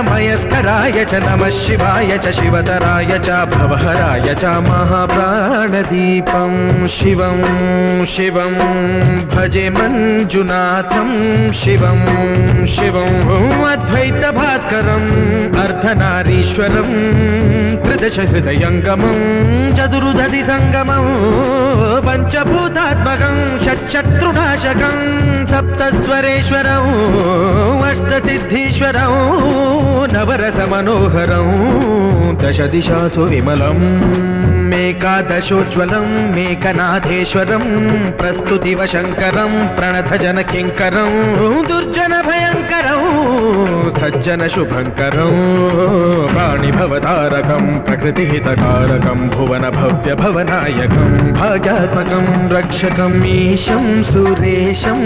मयस्कराय च नमः शिवाय च शिवतराय च भवहराय च महाप्राणदीपं शिवं शिवं भजे मंजुनाथं शिवं शिवं अद्वैतभास्करम् अर्धनारीश्वरं त्रिदशहृदयङ्गमं चतुर्दधिसङ्गमं पञ्चभूतात्मकं षट्शत्रुनाशकं सप्तस्वरेश्वरं अष्टसिद्धीश्वरं नवरसमनोहरं दशदिशासु विमलम् मेकादशोज्ज्वलं मेकनाथेश्वरं प्रस्तुतिवशङ्करं प्रणतजनकिङ्करं दुर्जनभयङ्करं सज्जनशुभङ्करं प्राणिभवतारकं प्रकृतिहितकारकं भुवनभव्यभवनायकं भाग्यात्मकं रक्षकम् ईशं सुरेशं